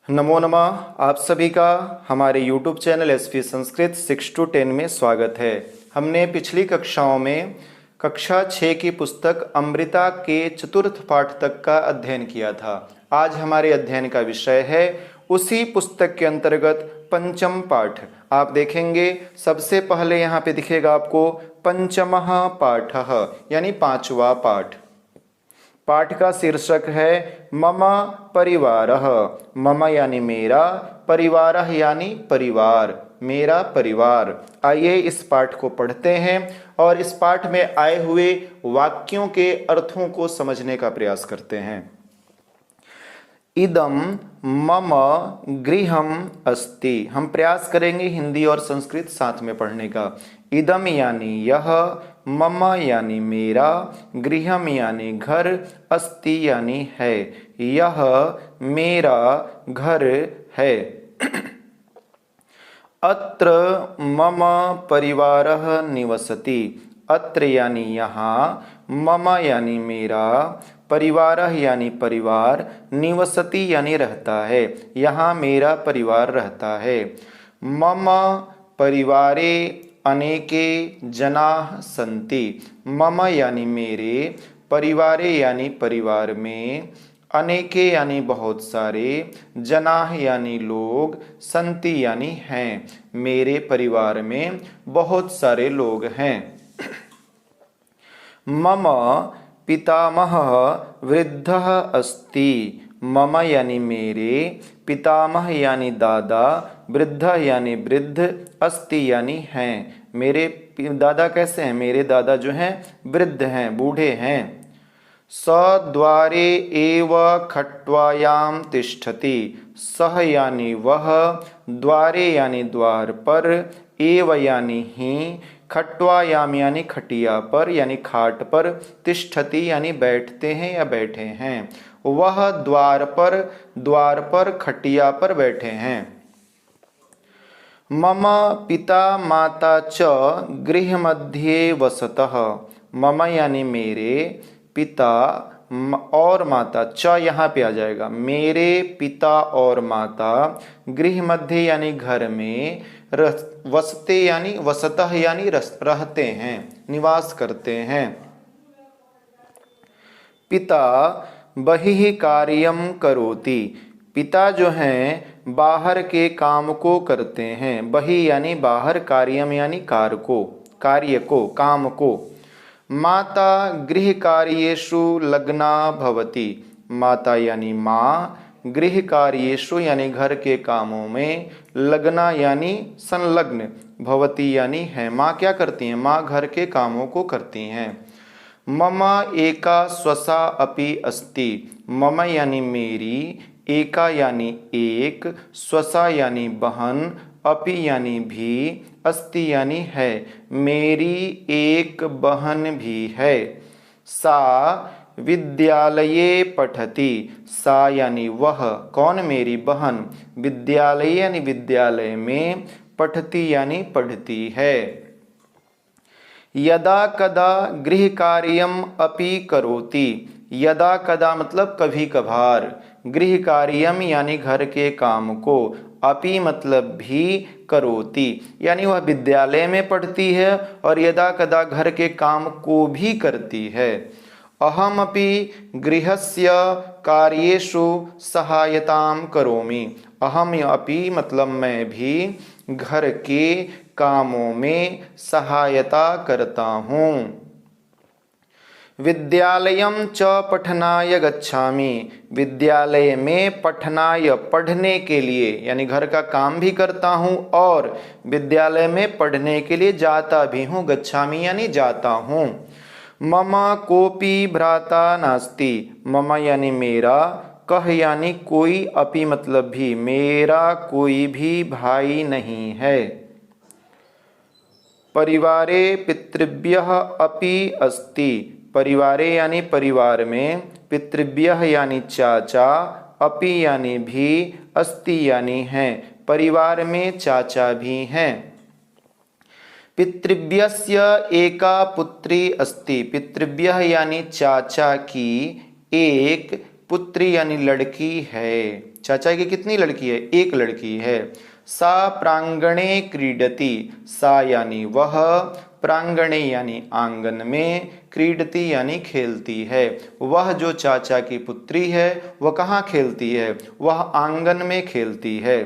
नमो नमः। आप सभी का हमारे YouTube channel SP Sanskrit 6 to 10 में स्वागत है। हमने पिछली कक्षाओं में कक्षा 6 की पुस्तक अमृता के चतुर्थ पाठ तक का अध्ययन किया था। आज हमारे अध्ययन का विषय है उसी पुस्तक के अंतर्गत पंचम पाठ। आप देखेंगे सबसे पहले यहाँ पे दिखेगा आपको पंचमः पाठः यानी पांचवा पाठ। पाठ का शीर्षक है मम परिवारः। मम यानी मेरा, परिवारः यानी परिवार, मेरा परिवार। आइए इस पाठ को पढ़ते हैं और इस पाठ में आए हुए वाक्यों के अर्थों को समझने का प्रयास करते हैं। इदम मम गृहम अस्ति। हम प्रयास करेंगे हिंदी और संस्कृत साथ में पढ़ने का। इदम यानी यह, मम यानी मेरा, गृहम यानी घर, अस्ति यानी है, यह मेरा घर है। अत्र मम परिवारः निवसति। अत्र यानी यहाँ, मम यानी मेरा, परिवारः यानी परिवार, निवसति यानी रहता है, यहाँ मेरा परिवार रहता है। मम परिवारे अनेके जनाः सन्ति। मम यानी मेरे, परिवारे यानी परिवार में, अनेके यानी बहुत सारे, जनाः यानी लोग, सन्ति यानी हैं, मेरे परिवार में बहुत सारे लोग हैं। मम पितामहः वृद्धः अस्ति। मम यानी मेरे, पितामह यानी दादा, वृद्ध यानी वृद्ध, अस्ति यानी हैं, मेरे दादा कैसे हैं? मेरे दादा जो हैं वृद्ध हैं, बूढ़े हैं। स द्वारे एव खट्वायां तिष्ठति। सह यानी वह, द्वारे यानी द्वार पर, एव यानी ही, खट्वायाम यानी खटिया पर यानी खाट पर, तिष्ठति यानी बैठते हैं या बैठे हैं। वह द्वार पर खटिया पर बैठे हैं। मम पिता माता च गृह मध्ये वसतः। मम यानी मेरे, पिता और माता, च यहाँ पे आ जाएगा, मेरे पिता और माता, गृह मध्य यानी घर में, वसते यानी वसतः यानी रहते हैं, निवास करते हैं। पिता बहिः कार्यम करोति। पिता जो हैं बाहर के काम को करते हैं। बहि यानी बाहर, कार्यम यानी कार्य को, काम को। माता गृह कार्येषु लग्ना भवति। माता यानी माँ, गृह कार्येषु यानी घर के कामों में, लग्ना यानी संलग्न, भवति यानी है, माँ क्या करती हैं? माँ घर के कामों को करती हैं। मम एका स्वसा अपि अस्ति। मम यानी मेरी, एका यानी एक, स्वसा यानी बहन, अपि यानी भी, अस्ति यानी है, मेरी एक बहन भी है। सा विद्यालये पठति। सा यानी वह, कौन? मेरी बहन। विद्यालय यानी विद्यालय में, पठति यानी पढ़ती है। यदा कदा गृह कार्यम अपि करोति। यदा कदा मतलब कभी कभार, गृह कार्यम यानी घर के काम को, अपि मतलब भी, करोति यानी वह विद्यालय में पढ़ती है और यदा कदा घर के काम को भी करती है। अहमपि गृहस्य कार्येषु सहायतां करोमि। अहम अपि मतलब मैं भी, घर के कामों में सहायता करता हूँ। विद्यालयं च पठनाय गच्छामि। विद्यालय में पठनाय पढ़ने के लिए यानी घर का काम भी करता हूँ और विद्यालय में पढ़ने के लिए जाता भी हूँ। गच्छामि यानी जाता हूँ। मम कोपि भ्राता नास्ति। मम यानी मेरा, कह यानी कोई, अपि मतलब भी, मेरा कोई भी भाई नहीं है। परिवारे पितृभ्यः अपि अस्ति। परिवारे यानी परिवार में, पितृभ्यः यानी चाचा, अपि यानी भी, अस्ति यानी है, परिवार में चाचा भी हैं। पितृभ्यस्य एका पुत्री अस्ति। पितृभ्यः यानी चाचा की एक पुत्री यानी लड़की है। चाचा की कितनी लड़की है? एक लड़की है। सा प्रांगणे क्रीडति, सा यानी वह, प्रांगणे यानी आंगन में, क्रीडति यानी खेलती है। वह जो चाचा की पुत्री है वह कहाँ खेलती है? वह आंगन में खेलती है।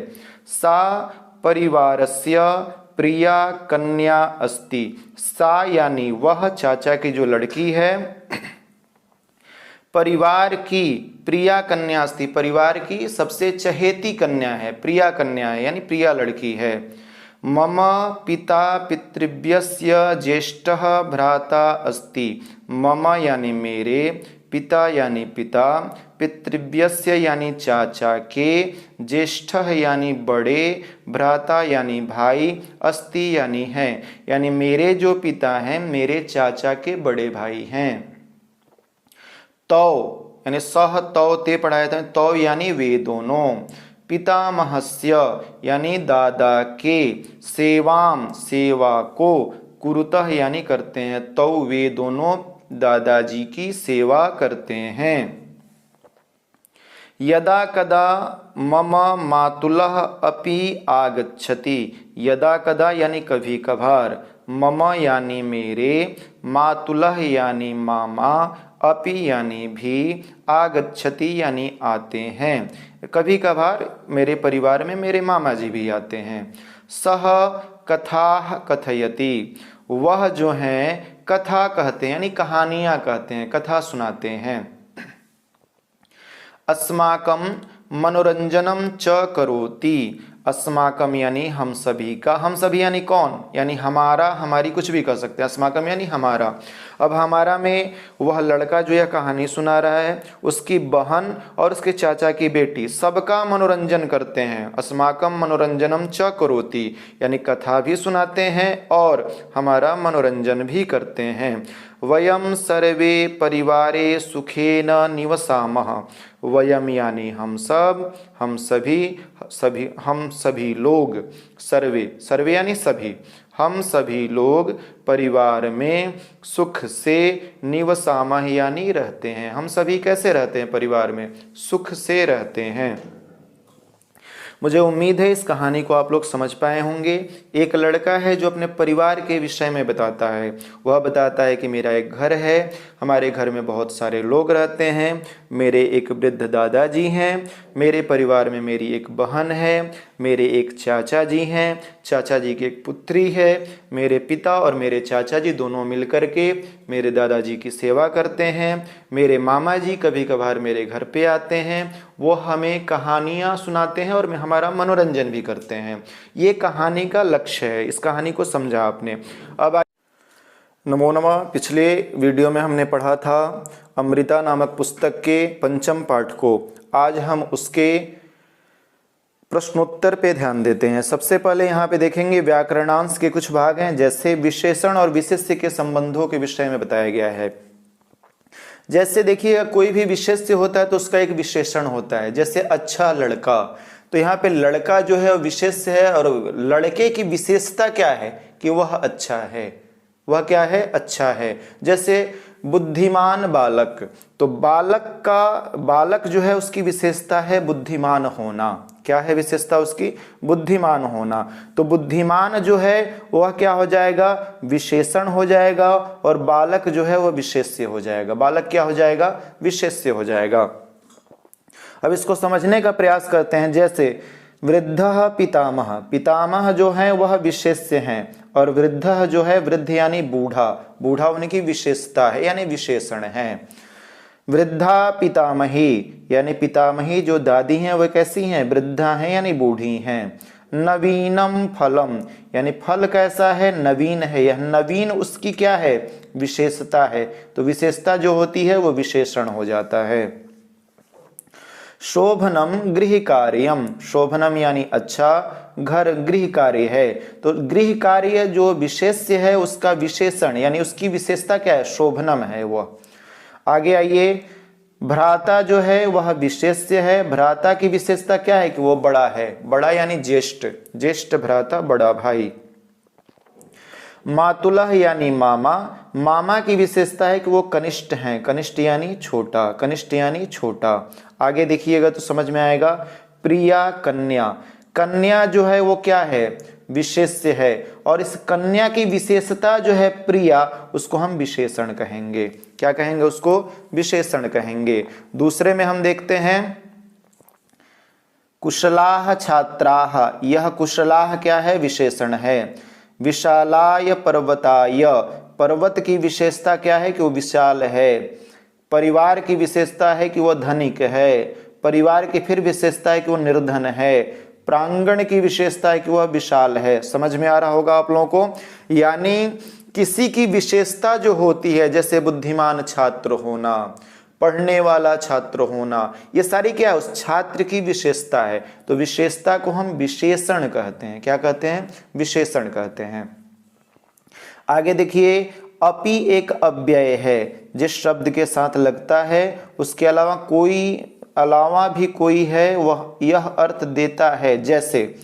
सा परिवारस्य प्रिया कन्या अस्ति, सा यानी वह चाचा की जो लड़की है परिवार की प्रिया कन्या अस्ति, परिवार की सबसे चहेती कन्या है, प्रिया कन्या है यानी प्रिया लड़की है। मम पिता पितृभ्यस्य ज्येष्ठः भ्राता अस्ति, मम यानी मेरे, पिता यानी पिता, पितृभ्यस्य यानी चाचा के, ज्येष्ठः यानी बड़े, भ्राता यानी भाई, अस्ति यानी है, यानी मेरे जो पिता हैं मेरे चाचा के बड़े भाई हैं। तौ यानी सह तौ ते पढ़ाया था, तौ यानी वे दोनों। पितामहस्य यानी दादा के, सेवाम सेवा को, कुरुतः यानी करते हैं, तौ वे दोनों दादाजी की सेवा करते हैं। यदा कदा मम मातुलः अपि आगच्छति, यदा कदा यानी कभी कभार, मम यानी मेरे, मातुलः यानी मामा, अपि यानी भी, आगच्छति यानी आते हैं। कभी कभार मेरे परिवार में मेरे मामा जी भी आते हैं। सह कथा कथयति, वह जो हैं कथा कहते हैं यानी कहानियां कहते हैं, कथा सुनाते हैं। अस्माकं मनोरंजनम च करोति, अस्माकम यानी हम सभी का, हम सभी यानी कौन? यानी हमारा, हमारी, कुछ भी कह सकते हैं। अस्माकम यानी हमारा। अब हमारा में वह लड़का जो यह कहानी सुना रहा है, उसकी बहन और उसके चाचा की बेटी, सबका मनोरंजन करते हैं। अस्माकम मनोरंजनम च करोति यानी कथा भी सुनाते हैं और हमारा मनोरंजन भी करते हैं। वयम सर्वे परिवारे सुखेन निवसामः, वयम यानी हम सब, हम सभी लोग, सर्वे सर्वे यानी सभी, हम सभी लोग परिवार में सुख से, निवसामः यानी रहते हैं। हम सभी कैसे रहते हैं? परिवार में सुख से रहते हैं। मुझे उम्मीद है इस कहानी को आप लोग समझ पाए होंगे। एक लड़का है जो अपने परिवार के विषय में बताता है। वह बताता है कि मेरा एक घर है, हमारे घर में बहुत सारे लोग रहते हैं, मेरे एक वृद्ध दादाजी हैं, मेरे परिवार में मेरी एक बहन है, मेरे एक चाचा जी हैं, चाचा जी की एक पुत्री है, मेरे पिता और मेरे चाचा जी दोनों मिलकर के मेरे दादाजी की सेवा करते हैं, मेरे मामा जी कभी कभार मेरे घर पे आते हैं, वो हमें कहानियाँ सुनाते हैं और हमारा मनोरंजन भी करते हैं। ये कहानी का लक्ष्य है। इस कहानी को समझा आपने। अब नमो नमः। पिछले वीडियो में हमने पढ़ा था अमृता नामक पुस्तक के पंचम पाठ को। आज हम उसके प्रश्नोत्तर पे ध्यान देते हैं। सबसे पहले यहाँ पे देखेंगे व्याकरणांश के कुछ भाग हैं, जैसे विशेषण और विशेष्य के संबंधों के विषय में बताया गया है। जैसे देखिए, कोई भी विशेष्य होता है तो उसका एक विशेषण होता है। जैसे अच्छा लड़का, तो यहाँ पे लड़का जो है विशेष्य है और लड़के की विशेषता क्या है कि वह अच्छा है। वह क्या है? अच्छा है। जैसे बुद्धिमान बालक, तो बालक जो है उसकी विशेषता है बुद्धिमान होना। क्या है विशेषता उसकी? बुद्धिमान होना। तो बुद्धिमान जो है वह क्या हो जाएगा? विशेषण हो जाएगा और बालक जो है वह विशेष्य हो जाएगा। बालक क्या हो जाएगा? विशेष्य हो जाएगा। अब इसको समझने का प्रयास करते हैं। जैसे वृद्धः पितामह, पितामह जो है वह विशेष्य हैं और वृद्धः जो है, वृद्ध यानी बूढ़ा, बूढ़ा होने की विशेषता है यानी विशेषण है। वृद्धा पितामही यानी पितामही जो दादी हैं वह कैसी हैं? वृद्धा हैं यानी बूढ़ी हैं। नवीनम फलम यानी फल कैसा है? नवीन है। यह नवीन उसकी क्या है? विशेषता है। तो विशेषता जो होती है वो विशेषण हो जाता है। शोभनम गृह कार्यम, शोभनम यानी अच्छा, घर गृह कार्य है। तो गृह कार्य जो विशेष्य है उसका विशेषण यानी उसकी विशेषता क्या है? शोभनम है वह। आगे आइए, भ्राता जो है वह विशेष्य है। भ्राता की विशेषता क्या है? कि वो बड़ा है। बड़ा यानी ज्येष्ठ, ज्येष्ठ भ्राता, बड़ा भाई। मातुलह यानी मामा, मामा की विशेषता है कि वो कनिष्ठ हैं, कनिष्ठ यानी छोटा, कनिष्ठ यानी छोटा। आगे देखिएगा तो समझ में आएगा। प्रिया कन्या, कन्या जो है वो क्या है, विशेष्य है, और इस कन्या की विशेषता जो है प्रिया, उसको हम विशेषण कहेंगे। क्या कहेंगे उसको, विशेषण कहेंगे। दूसरे में हम देखते हैं कुशलाह छात्राह, यह कुशलाह क्या है, विशेषण है। विशालाय पर्वताय, पर्वत की विशेषता क्या है कि वो विशाल है। परिवार की विशेषता है कि वह धनिक है, परिवार की फिर विशेषता है कि वो निर्धन है। प्रांगण की विशेषता है कि वह विशाल है। समझ में आ रहा होगा आप लोगों को। यानी किसी की विशेषता जो होती है, जैसे बुद्धिमान छात्र होना, पढ़ने वाला छात्र होना, ये सारी क्या है, उस छात्र की विशेषता है। तो विशेषता को हम विशेषण कहते हैं। क्या कहते हैं, विशेषण कहते हैं। आगे देखिए, अपि एक अव्यय है, जिस शब्द के साथ लगता है उसके अलावा भी कोई है, वह यह अर्थ देता है। जैसे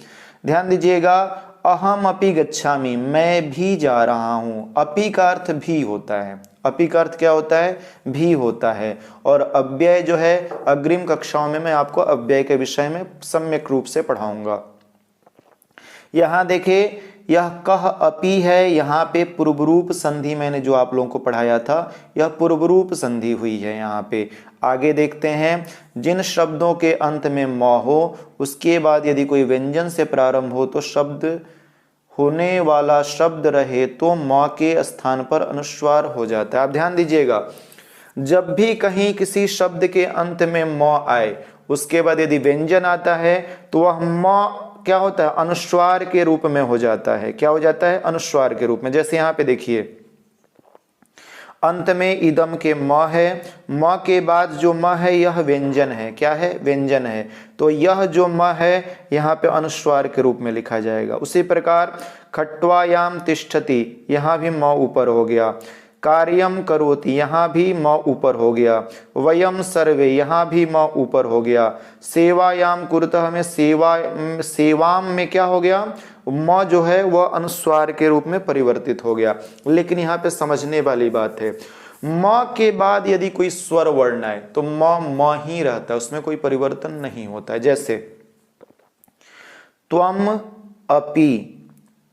ध्यान दीजिएगा, अहम अपि गच्छामि, मैं भी जा रहा हूं। अपि का अर्थ भी होता है, अपि का अर्थ क्या होता है, भी होता है। और अव्यय जो है, अग्रिम कक्षाओं में मैं आपको अव्यय के विषय में सम्यक रूप से पढ़ाऊंगा। यहां देखिए, यह कह अपि है, यहाँ पे पूर्वरूप संधि मैंने जो आप लोगों को पढ़ाया था, यह पूर्वरूप संधि हुई है यहाँ पे। आगे देखते हैं, जिन शब्दों के अंत में म हो, उसके बाद यदि कोई व्यंजन से प्रारंभ हो तो शब्द होने वाला शब्द रहे तो म के स्थान पर अनुस्वार हो जाता है। आप ध्यान दीजिएगा, जब भी कहीं किसी शब्द के अंत में म आए, उसके बाद यदि व्यंजन आता है तो वह म क्या होता है, अनुस्वार के रूप में हो जाता है। क्या हो जाता है, अनुस्वार के रूप में। जैसे यहाँ पे देखिए, अंत में इदम के म है, म के बाद जो म है यह व्यंजन है। क्या है, व्यंजन है। तो यह जो म है यहाँ पे अनुस्वार के रूप में लिखा जाएगा। उसी प्रकार खट्वायाम तिष्ठति, यहाँ भी म ऊपर हो गया। कार्यम करोति, यहाँ भी म ऊपर हो गया। वयम सर्वे, यहाँ भी म ऊपर हो गया। सेवायाम कुरुतः में सेवाम में क्या हो गया, म जो है वह अनुस्वार के रूप में परिवर्तित हो गया। लेकिन यहाँ पे समझने वाली बात है, म के बाद यदि कोई स्वर वर्ण आए तो म ही रहता है, उसमें कोई परिवर्तन नहीं होता है। जैसे त्वम अपि,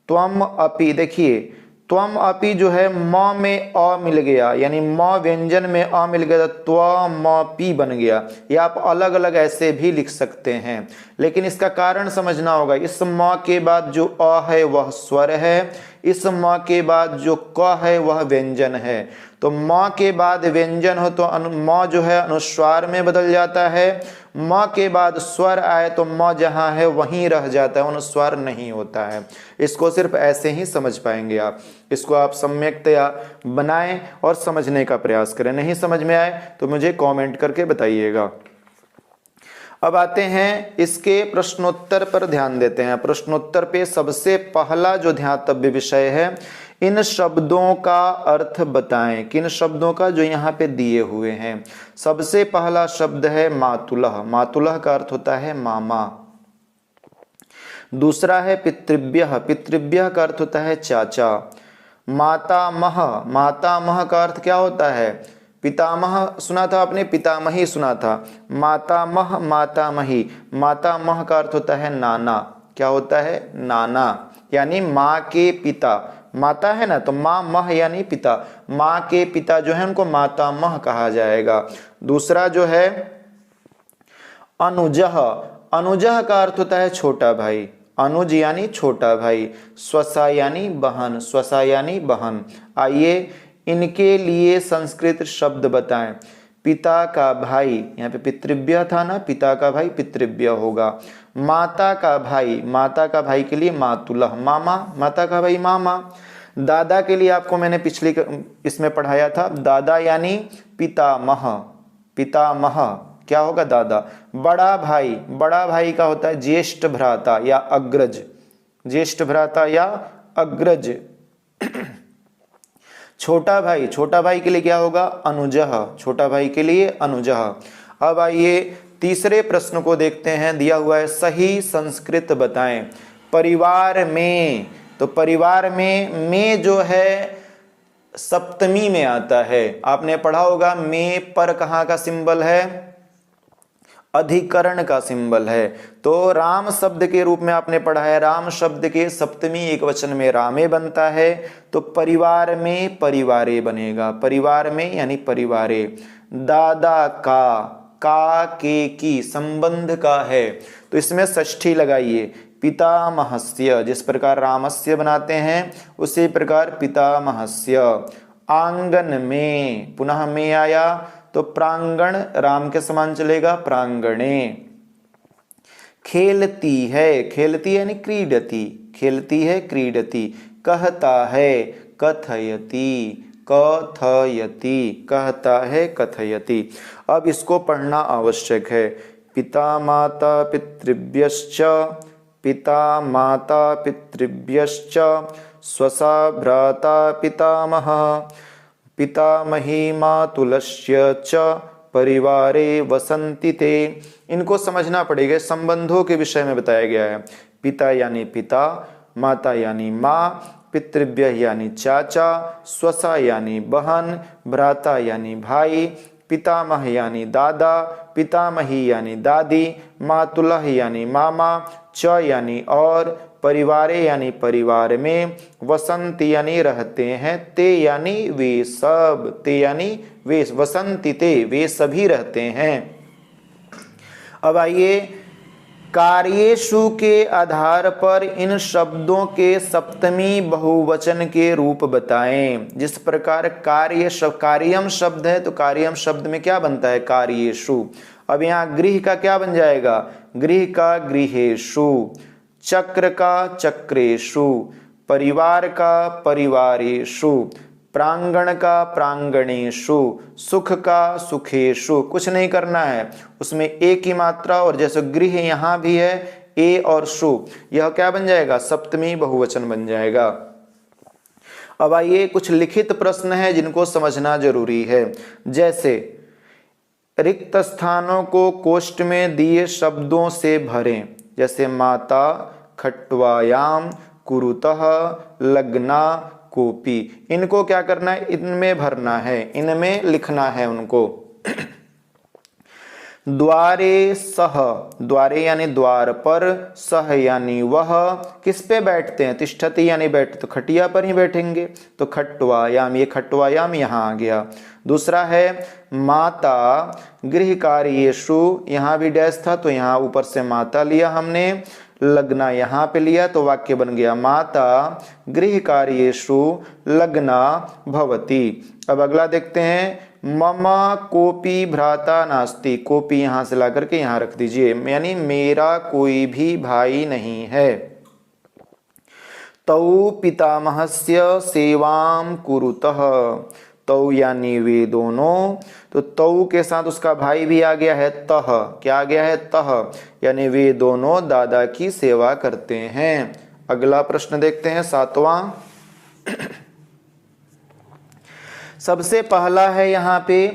त्वम अपि, देखिए त्वम अपि जो है म में अ मिल गया, यानी म व्यंजन में अ मिल गया, त्वमपि बन गया। या आप अलग अलग ऐसे भी लिख सकते हैं, लेकिन इसका कारण समझना होगा। इस म के बाद जो अ है वह स्वर है, इस म के बाद जो क है वह व्यंजन है। तो म के बाद व्यंजन हो तो म जो है अनुस्वार में बदल जाता है। म के बाद स्वर आए तो म जहाँ है वहीं रह जाता है, अनुस्वार नहीं होता है। इसको सिर्फ ऐसे ही समझ पाएंगे आप। इसको आप सम्यक्तया बनाएं और समझने का प्रयास करें। नहीं समझ में आए तो मुझे कमेंट करके बताइएगा। अब आते हैं इसके प्रश्नोत्तर पर, ध्यान देते हैं। प्रश्नोत्तर पे सबसे पहला जो ध्यातव्य विषय है, इन शब्दों का अर्थ बताएं। किन शब्दों का, जो यहाँ पे दिए हुए हैं। सबसे पहला शब्द है मातुलह, मातुलह का अर्थ होता है मामा। दूसरा है पितृव्यः, पितृव्यः का अर्थ होता है चाचा। मातामह, मातामह का अर्थ क्या होता है, पितामह सुना था आपने, पितामही सुना था। मातामह, मातामही, मातामह का अर्थ होता है नाना। क्या होता है, नाना, यानी माँ के पिता। माता है ना, तो माँ मह यानी पिता, माँ के पिता जो है उनको मातामह कहा जाएगा। दूसरा जो है अनुजः, अनुजः का अर्थ होता है छोटा भाई। अनुज यानी छोटा भाई। स्वसा यानी बहन, स्वसा यानी बहन। आइए इनके लिए संस्कृत शब्द बताएं। पिता का भाई, यहाँ पे पितृव्य था ना, पिता का भाई पितृव्य होगा। माता का भाई, माता का भाई के लिए मातुलह, मामा, माता का भाई मामा। दादा के लिए आपको मैंने पिछली इसमें पढ़ाया था, दादा यानी पितामह, पितामह क्या होगा, दादा। बड़ा भाई, बड़ा भाई का होता है ज्येष्ठ भ्राता या अग्रज, ज्येष्ठ भ्राता या अग्रज। छोटा भाई, छोटा भाई के लिए क्या होगा, अनुजः, छोटा भाई के लिए अनुजः। अब आइए तीसरे प्रश्न को देखते हैं। दिया हुआ है सही संस्कृत बताएं। परिवार में तो परिवार में जो है सप्तमी में आता है। आपने पढ़ा होगा में पर कहाँ का सिंबल है, अधिकरण का सिंबल है। तो राम शब्द के रूप में आपने पढ़ा है, राम शब्द के सप्तमी एक वचन में रामे बनता है, तो परिवार में परिवारे बनेगा, परिवार में यानी परिवारे। दादा का के की संबंध का है, तो इसमें षष्ठी लगाइए। पितामहस्य, जिस प्रकार रामस्य बनाते हैं उसी प्रकार पितामहस्य। आंगन में, पुनः में आया तो प्रांगण राम के समान चलेगा, प्रांगणे। खेलती है, खेलती यानी क्रीडति, खेलती है क्रीडति। कहता है, कथयति, कथयति, कहता है कथयति। अब इसको पढ़ना आवश्यक है। पिता माता पितृभ्यश्च, पिता माता पितृभ्यश्च, स्वसा भ्राता पितामह, पितामही मातुलस्य च परिवारे वसन्ति ते। इनको समझना पड़ेगा, संबंधों के विषय में बताया गया है। पिता यानी पिता, माता यानी माँ, पितृभ्य यानी चाचा, स्वसा यानी बहन, भ्राता यानी भाई, पितामह यानी दादा, पितामही यानी दादी, मातुलह यानी मामा, च यानी और, परिवारे यानी परिवार में, वसंत यानी रहते हैं, ते यानी वे सब, ते यानी वे, वसंति ते वे सभी रहते हैं। अब आइए कार्येषु के आधार पर इन शब्दों के सप्तमी बहुवचन के रूप बताएं। जिस प्रकार कार्यम शब्द है तो कार्यम शब्द में क्या बनता है, कार्येषु। अब यहाँ गृह का क्या बन जाएगा, गृह का गृहेषु, चक्र का चक्रेषु, परिवार का परिवारेषु, प्रांगण का प्रांगणेषु, सुख का सुखेषु। कुछ नहीं करना है, उसमें एक ही मात्रा, और जैसे गृह यहाँ भी है ए और शु, यह क्या बन जाएगा, सप्तमी बहुवचन बन जाएगा। अब आइए कुछ लिखित प्रश्न है जिनको समझना जरूरी है। जैसे रिक्त स्थानों को कोष्ठ में दिए शब्दों से भरें। जैसे माता, खट्वायाम, कुरुतः, लग्ना, कोपी। इनको क्या करना है, इनमें भरना है, इनमें लिखना है उनको। द्वारे सह, द्वारे यानी द्वार पर, सह यानी वह, किस पे बैठते हैं, तिष्ठति यानी बैठते, तो खटिया पर ही बैठेंगे, तो खट्वायाम, ये खट्वायाम यहाँ आ गया। दूसरा है माता गृह कार्येषु, यहाँ भी डैश था तो यहाँ ऊपर से माता लिया हमने, लग्ना यहाँ पे लिया तो वाक्य बन गया माता गृह कार्येषु लग्ना भवति। अब अगला देखते हैं, मम कोपी भ्राता नास्ति, कोपी यहाँ से ला करके यहाँ रख दीजिए, यानी मेरा कोई भी भाई नहीं है। तौ पितामहस्य सेवां कुरुतः, तौ यानी वे दोनों, तो तौ के साथ उसका भाई भी आ गया है तह, क्या आ गया है तह, यानी वे दोनों दादा की सेवा करते हैं। अगला प्रश्न देखते हैं, 7वां। सबसे पहला है यहाँ पे,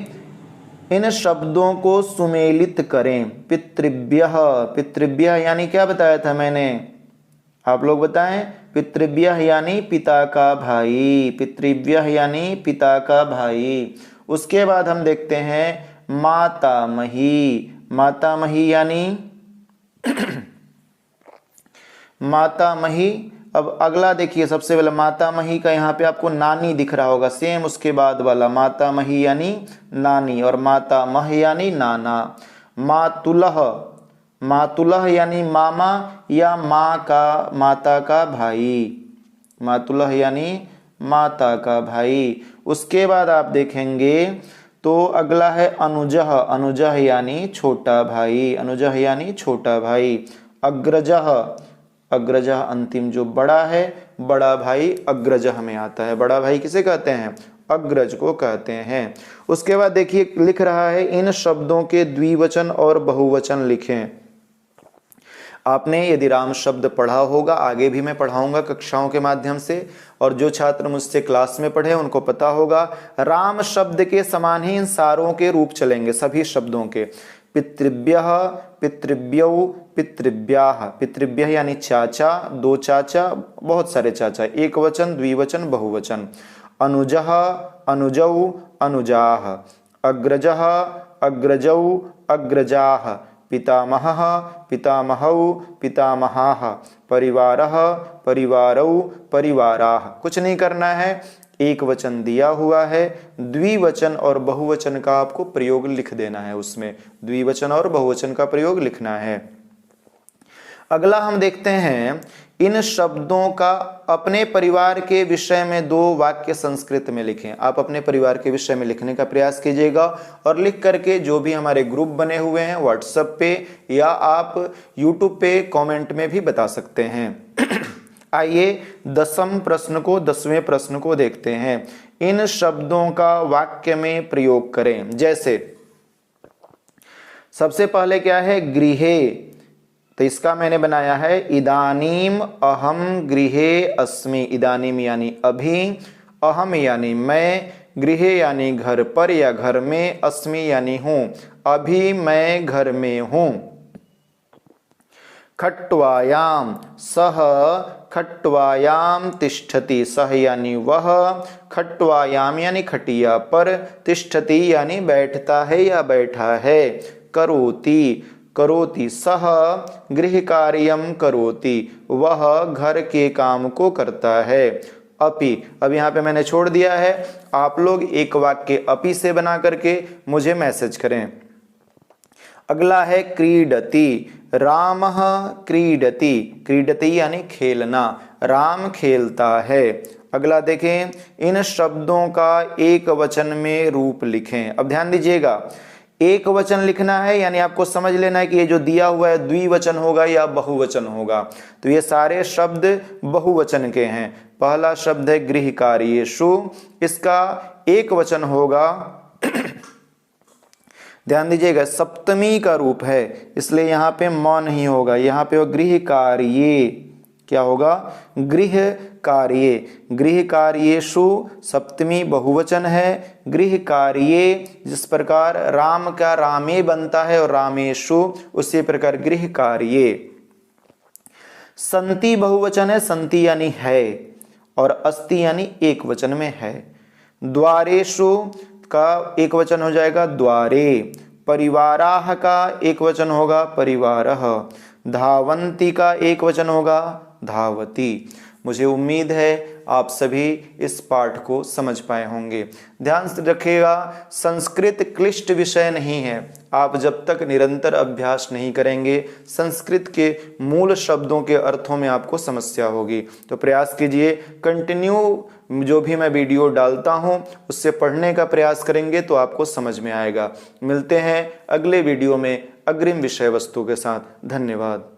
इन शब्दों को सुमेलित करें। पितृभ्यः, पितृभ्यः यानी क्या बताया था मैंने, आप लोग बताएं। पितृभ्यः यानी पिता का भाई, पितृभ्यः यानी पिता का भाई। उसके बाद हम देखते हैं मातामही, मातामही यानी मातामही। अब अगला देखिए, सबसे पहले मातामही का यहाँ पे आपको नानी दिख रहा होगा, सेम उसके बाद वाला मातामही यानी नानी, और मातामह यानी नाना। मातुलह, मातुलह यानी मामा या माँ का, माता का भाई, मातुलह यानी माता का भाई। उसके बाद आप देखेंगे तो अगला है अनुजह, अनुजह यानी छोटा भाई, अनुजह यानी छोटा भाई। अग्रजह, अग्रजह अंतिम जो बड़ा है, बड़ा भाई अग्रजह में आता है। बड़ा भाई किसे कहते हैं, अग्रज को कहते हैं। उसके बाद देखिए लिख रहा है, इन शब्दों के द्विवचन और बहुवचन लिखें। आपने यदि राम शब्द पढ़ा होगा, आगे भी मैं पढ़ाऊंगा कक्षाओं के माध्यम से, और जो छात्र मुझसे क्लास में पढ़े उनको पता होगा राम शब्द के समान ही इन सारों के रूप चलेंगे, सभी शब्दों के। पितृभ्यः, पितृभ्यौ पितृभ्याः, पितृभ्यः यानी चाचा, दो चाचा, बहुत सारे चाचा, एक वचन, द्विवचन, बहुवचन। अनुजः अनुजौ अनुजाः, अग्रजः अग्रजौ अग्रजाः, पितामहः पितामहौ पितामहाः, परिवारः परिवारौ परिवाराः। कुछ नहीं करना है, एक वचन दिया हुआ है, द्विवचन और बहुवचन का आपको प्रयोग लिख देना है, उसमें द्विवचन और बहुवचन का प्रयोग लिखना है। अगला हम देखते हैं, इन शब्दों का अपने परिवार के विषय में 2 वाक्य संस्कृत में लिखें। आप अपने परिवार के विषय में लिखने का प्रयास कीजिएगा और लिख करके जो भी हमारे ग्रुप बने हुए हैं व्हाट्सएप पे या आप यूट्यूब पे कमेंट में भी बता सकते हैं। आइए 10वें प्रश्न को देखते हैं। इन शब्दों का वाक्य में प्रयोग करें। जैसे सबसे पहले क्या है, गृहे, तो इसका मैंने बनाया है इदानीम अहम गृहे अस्मि। इदानीम यानी अभी, अहम यानी मैं, गृहे यानी घर पर या घर में, अस्मि यानी हूं, अभी मैं घर में हूं। खट्वायाम, सह खट्वायाम तिष्ठति, सह यानी वह, खट्वायाम यानी खटिया पर, तिष्ठति यानी बैठता है या बैठा है। करोति, करोति, सह गृह कार्यम करोति, वह घर के काम को करता है। अपि, अब यहाँ पे मैंने छोड़ दिया है, आप लोग एक वाक्य अपि से बना करके मुझे मैसेज करें। अगला है क्रीडति, रामः क्रीडति, क्रीडति यानी खेलना, राम खेलता है। अगला देखें, इन शब्दों का एक वचन में रूप लिखें। अब ध्यान दीजिएगा, एक वचन लिखना है यानी आपको समझ लेना है कि ये जो दिया हुआ है द्विवचन होगा या बहुवचन होगा। तो ये सारे शब्द बहुवचन के हैं। पहला शब्द है गृह कार्येषु, इसका एक वचन होगा ध्यान दीजिएगा, सप्तमी का रूप है, इसलिए यहाँ पे म नहीं होगा, यहाँ पे गृह कार्ये, क्या होगा, गृह कार्ये। गृह कार्येषु सप्तमी बहुवचन है, गृह कार्ये, जिस प्रकार राम का रामे बनता है और रामेषु, उसी प्रकार गृह कार्ये। संति बहुवचन है, संति यानी है, और अस्ति यानी एक वचन में है। द्वारेषु का एक वचन हो जाएगा द्वारे, परिवाराः का एक वचन होगा परिवारः, धावन्ति का एक वचन होगा धावति। मुझे उम्मीद है आप सभी इस पाठ को समझ पाए होंगे। ध्यान से रखिएगा, संस्कृत क्लिष्ट विषय नहीं है। आप जब तक निरंतर अभ्यास नहीं करेंगे, संस्कृत के मूल शब्दों के अर्थों में आपको समस्या होगी। तो प्रयास कीजिए, कंटिन्यू जो भी मैं वीडियो डालता हूं उससे पढ़ने का प्रयास करेंगे तो आपको समझ में आएगा। मिलते हैं अगले वीडियो में अग्रिम विषय वस्तु के साथ। धन्यवाद।